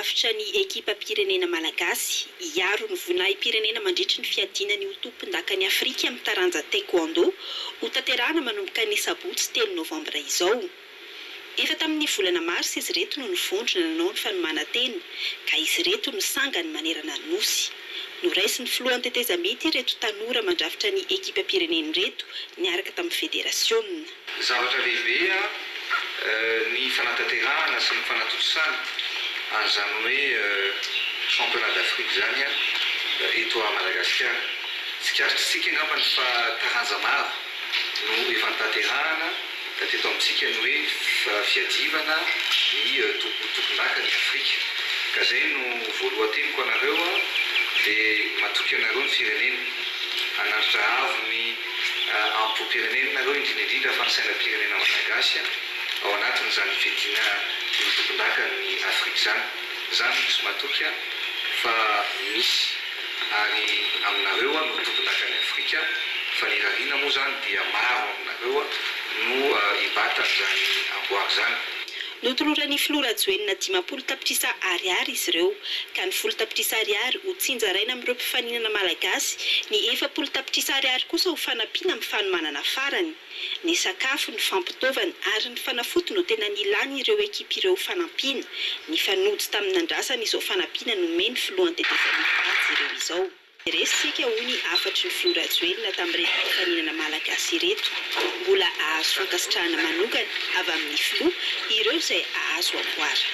mandrafitra ny ekipa pirenena malagasy hiaro ny vonaim-pirenena mandritra ny fiadinany ho tompon-dakan'ny Afrika amin'ny taranja Taekwondo ho tanterahana manomboka ny sabotsy 3 novambra izao. Efa tamin'ny volana mars izy reto no nivondrona nanao ny fanomanantena ka izy reto no sangany manerana ny nosy. Noraisin'ny filoha an-tetezamity reto tanora mandrafitra ny ekipa pirenena reto niaraka tamin'ny federasiona. Zavatra lehibe ny fanatanterahana sy ny fanatosana an'izany hoe championnat d'Afrique zany eto à Madagascar. Tsikaritrisika angamba ny fa taranja maro no efa nitanterahana da teto amintsika ny hoe fiadivana ny tompon-dakan'ny Afrika. Ka zay no voalohateniko anareo dia matoky anareo ny firenena hanaritra avo ny ampo-pirenena nareo indrindra fa ny sainam-pirenena malagasy ao anatin'izany fiadiana ny tompon-dakan'ny Afrika zany. Zany misy matoky fa misy ary aminareo no tompon-dakan'ny Afrika fa ny rarina moa zany dia maro aminareo no hibata zany amboary zany. Notoloran'ny filoha Rajoelina 10 tapitrisa ariary izy ireo ka ny 10 tapitrisa ariary ho tsinjaraina amin'ireo mpifaninana malagasy, ny 40 tapitrisa ariary kosa ho fanampiana amin'ny fanomanana farany. Ny sakafo, ny fampitaovana ary ny fanafody no tena nilany ireo ekipa ireo fanampiana. Ny fanojy tamin'ny andrasana izao fanampiana nomeny filoha an-tetezamity ireo izao. Resika hoy afatry ny filoha Rajoelina tamin'ireto mpifaninana malagasy ireto. Mbola ahazo fankasitrahana manokana avy amin'ny filoha ireo izay ahazo amboara.